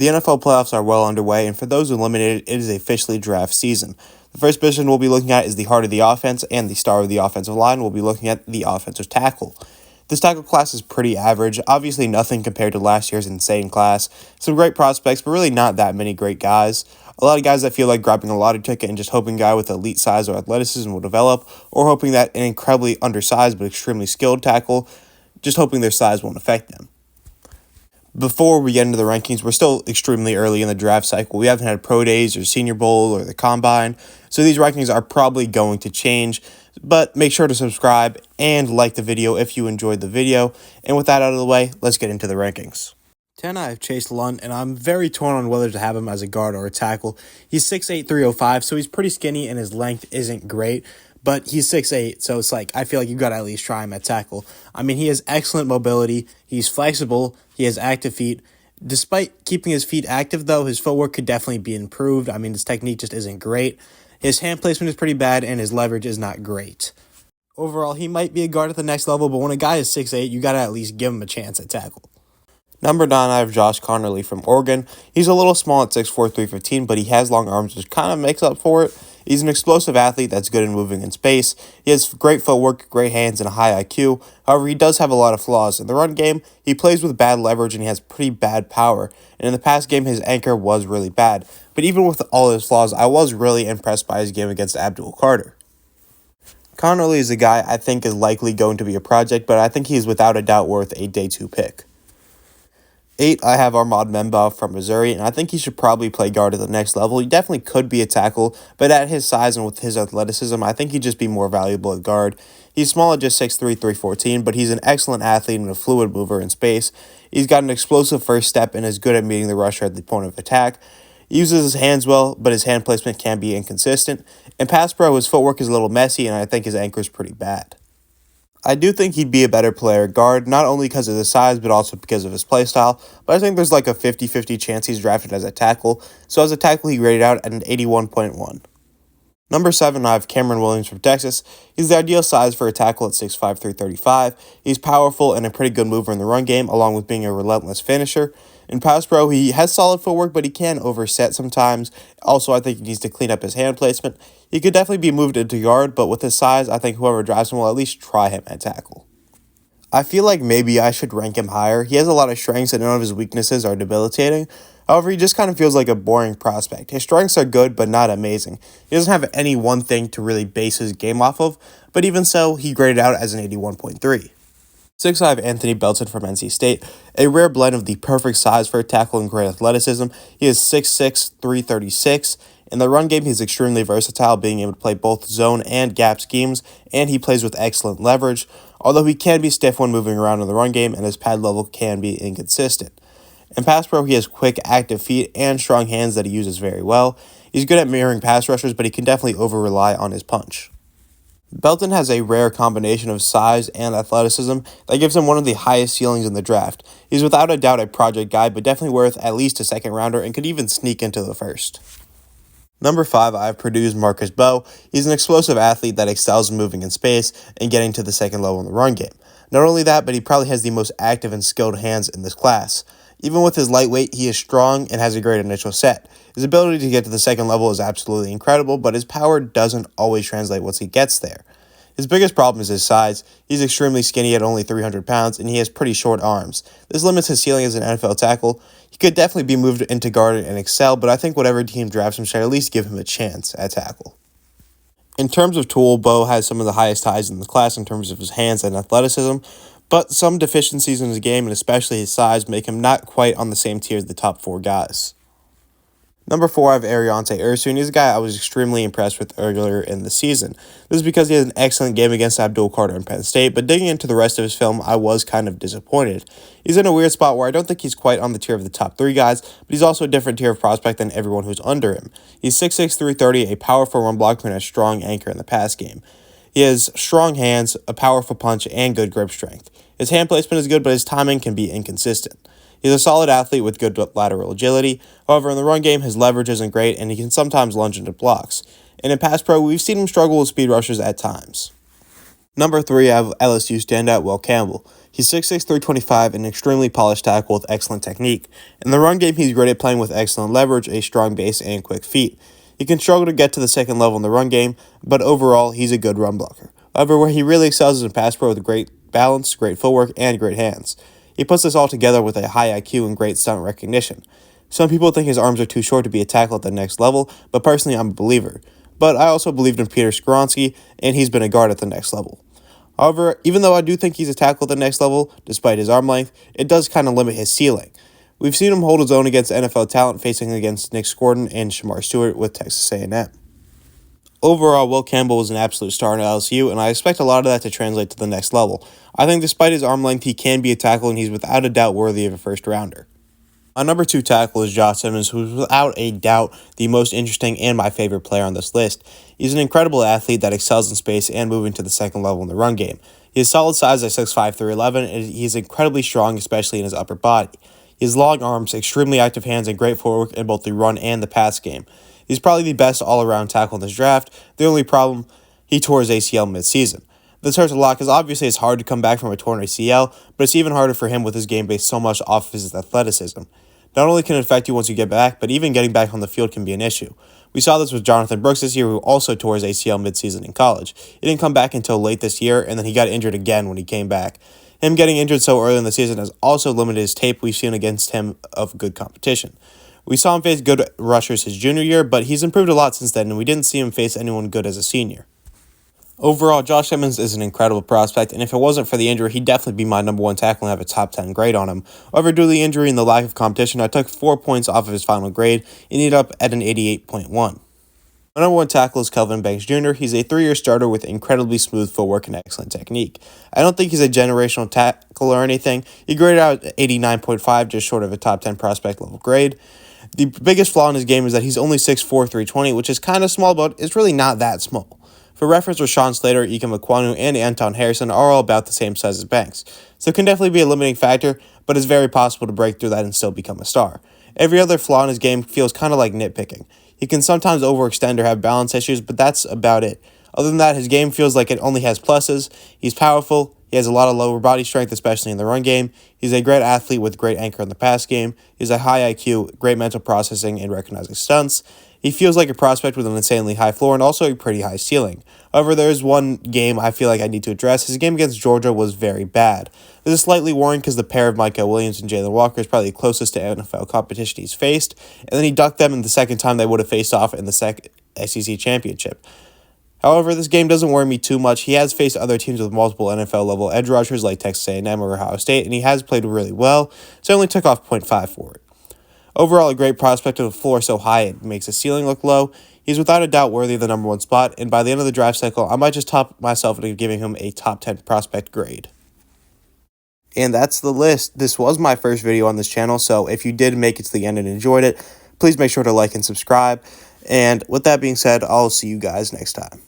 The NFL playoffs are well underway, and for those eliminated, it is officially draft season. The first position we'll be looking at is the heart of the offense, and the star of the offensive line will be looking at the offensive tackle. This tackle class is pretty average, obviously nothing compared to last year's insane class. Some great prospects, but really not that many great guys. A lot of guys that feel like grabbing a lottery ticket and just hoping a guy with elite size or athleticism will develop, or hoping that an incredibly undersized but extremely skilled tackle, just hoping their size won't affect them. Before we get into the rankings, we're still extremely early in the draft cycle. We haven't had pro days or senior bowl or the combine, so these rankings are probably going to change, but make sure to subscribe and like the video if you enjoyed the video. And with that out of the way, let's get into the rankings. 10, I have Chase Lund, and I'm very torn on whether to have him as a guard or a tackle. He's 6'8", 305, so he's pretty skinny and his length isn't great, but he's 6'8", so it's like, I feel like you got to at least try him at tackle. I mean, he has excellent mobility, he's flexible, he has active feet. Despite keeping his feet active, though, his footwork could definitely be improved. I mean, his technique just isn't great. His hand placement is pretty bad, and his leverage is not great. Overall, he might be a guard at the next level, but when a guy is 6'8", you got to at least give him a chance at tackle. Number 9, I have Josh Conerly from Oregon. He's a little small at 6'4", 315, but he has long arms, which kind of makes up for it. He's an explosive athlete that's good in moving in space. He has great footwork, great hands, and a high IQ. However, he does have a lot of flaws. In the run game, he plays with bad leverage and he has pretty bad power. And in the past game, his anchor was really bad. But even with all his flaws, I was really impressed by his game against Abdul Carter. Conerly is a guy I think is likely going to be a project, but I think he is without a doubt worth a day 2 pick. 8, I have Armand Memba from Missouri, and I think he should probably play guard at the next level. He definitely could be a tackle, but at his size and with his athleticism, I think he'd just be more valuable at guard. He's small at just 6'3", 314, but he's an excellent athlete and a fluid mover in space. He's got an explosive first step and is good at meeting the rusher at the point of attack. He uses his hands well, but his hand placement can be inconsistent. In pass pro, his footwork is a little messy, and I think his anchor is pretty bad. I do think he'd be a better player at guard, not only because of his size, but also because of his playstyle, but I think there's like a 50-50 chance he's drafted as a tackle, so as a tackle he graded out at an 81.1. Number 7, I have Cameron Williams from Texas. He's the ideal size for a tackle at 6'5", 335. He's powerful and a pretty good mover in the run game, along with being a relentless finisher. In pass pro, he has solid footwork, but he can overset sometimes. Also, I think he needs to clean up his hand placement. He could definitely be moved into guard, but with his size, I think whoever drafts him will at least try him at tackle. I feel like maybe I should rank him higher. He has a lot of strengths and none of his weaknesses are debilitating. However, he just kind of feels like a boring prospect. His strengths are good, but not amazing. He doesn't have any one thing to really base his game off of, but even so, he graded out as an 81.3. 6, I have Anthony Belton from NC State, a rare blend of the perfect size for a tackle and great athleticism. He is 6'6", 336. In the run game, he's extremely versatile, being able to play both zone and gap schemes, and he plays with excellent leverage, although he can be stiff when moving around in the run game, and his pad level can be inconsistent. In pass pro, he has quick, active feet and strong hands that he uses very well. He's good at mirroring pass rushers, but he can definitely over-rely on his punch. Belton has a rare combination of size and athleticism that gives him one of the highest ceilings in the draft. He's without a doubt a project guy, but definitely worth at least a second rounder and could even sneak into the first. Number 5, I have Purdue's Marcus Bowe. He's an explosive athlete that excels in moving in space and getting to the second level in the run game. Not only that, but he probably has the most active and skilled hands in this class. Even with his lightweight, he is strong and has a great initial set. His ability to get to the second level is absolutely incredible, but his power doesn't always translate once he gets there. His biggest problem is his size. He's extremely skinny at only 300 pounds, and he has pretty short arms. This limits his ceiling as an NFL tackle. He could definitely be moved into guard and excel, but I think whatever team drafts him should at least give him a chance at tackle. In terms of tool, Bowe has some of the highest highs in the class in terms of his hands and athleticism, but some deficiencies in his game, and especially his size, make him not quite on the same tier as the top 4 guys. Number 4, I have Ariante Ursu, and he's a guy I was extremely impressed with earlier in the season. This is because he had an excellent game against Abdul Carter in Penn State, but digging into the rest of his film, I was kind of disappointed. He's in a weird spot where I don't think he's quite on the tier of the top 3 guys, but he's also a different tier of prospect than everyone who's under him. He's 6'6", 330, a powerful run blocker and a strong anchor in the pass game. He has strong hands, a powerful punch, and good grip strength. His hand placement is good, but his timing can be inconsistent. He's a solid athlete with good lateral agility. However, in the run game, his leverage isn't great, and he can sometimes lunge into blocks. And in pass pro, we've seen him struggle with speed rushers at times. Number 3, I have LSU standout Will Campbell. He's 6'6", 325, and an extremely polished tackle with excellent technique. In the run game, he's great at playing with excellent leverage, a strong base, and quick feet. He can struggle to get to the second level in the run game, but overall, he's a good run blocker. However, where he really excels is in pass pro with great balance, great footwork, and great hands. He puts this all together with a high IQ and great stunt recognition. Some people think his arms are too short to be a tackle at the next level, but personally, I'm a believer. But I also believed in Peter Skoronski, and he's been a guard at the next level. However, even though I do think he's a tackle at the next level, despite his arm length, it does kind of limit his ceiling. We've seen him hold his own against NFL talent, facing against Nick Scordon and Shamar Stewart with Texas A&M. Overall, Will Campbell was an absolute star in LSU, and I expect a lot of that to translate to the next level. I think despite his arm length, he can be a tackle, and he's without a doubt worthy of a first-rounder. My number 2 tackle is Josh Simmons, who is without a doubt the most interesting and my favorite player on this list. He's an incredible athlete that excels in space and moving to the second level in the run game. He has solid size at 6'5", 311, and he's incredibly strong, especially in his upper body. He has long arms, extremely active hands, and great footwork in both the run and the pass game. He's probably the best all-around tackle in this draft. The only problem, he tore his ACL mid-season. This hurts a lot because obviously it's hard to come back from a torn ACL, but it's even harder for him with his game based so much off of his athleticism. Not only can it affect you once you get back, but even getting back on the field can be an issue. We saw this with Jonathan Brooks this year, who also tore his ACL midseason in college. He didn't come back until late this year, and then he got injured again when he came back. Him getting injured so early in the season has also limited his tape we've seen against him of good competition. We saw him face good rushers his junior year, but he's improved a lot since then, and we didn't see him face anyone good as a senior. Overall, Josh Simmons is an incredible prospect, and if it wasn't for the injury, he'd definitely be my number 1 tackle and have a top 10 grade on him. However, due to the injury and the lack of competition, I took 4 points off of his final grade and ended up at an 88.1. My number 1 tackle is Kelvin Banks Jr. He's a 3-year starter with incredibly smooth footwork and excellent technique. I don't think he's a generational tackle or anything. He graded out at 89.5, just short of a top 10 prospect level grade. The biggest flaw in his game is that he's only 6'4", 320, which is kind of small, but it's really not that small. For reference, Rashawn Slater, Ikem Ekwonu, and Anton Harrison are all about the same size as Banks, so it can definitely be a limiting factor, but it's very possible to break through that and still become a star. Every other flaw in his game feels kind of like nitpicking. He can sometimes overextend or have balance issues, but that's about it. Other than that, his game feels like it only has pluses. He's powerful. He has a lot of lower body strength, especially in the run game. He's a great athlete with great anchor in the pass game. He has a high IQ, great mental processing, and recognizing stunts. He feels like a prospect with an insanely high floor and also a pretty high ceiling. However, there is one game I feel like I need to address. His game against Georgia was very bad. This is slightly worrying because the pair of Micah Williams and Jalen Walker is probably the closest to NFL competition he's faced, and then he ducked them in the second time they would have faced off in the SEC championship. However, this game doesn't worry me too much. He has faced other teams with multiple NFL-level edge rushers like Texas A&M or Ohio State, and he has played really well, so I only took off 0.5 for it. Overall, a great prospect with a floor so high it makes his ceiling look low. He's without a doubt worthy of the number 1 spot, and by the end of the draft cycle, I might just top myself into giving him a top 10 prospect grade. And that's the list. This was my first video on this channel, so if you did make it to the end and enjoyed it, please make sure to like and subscribe. And with that being said, I'll see you guys next time.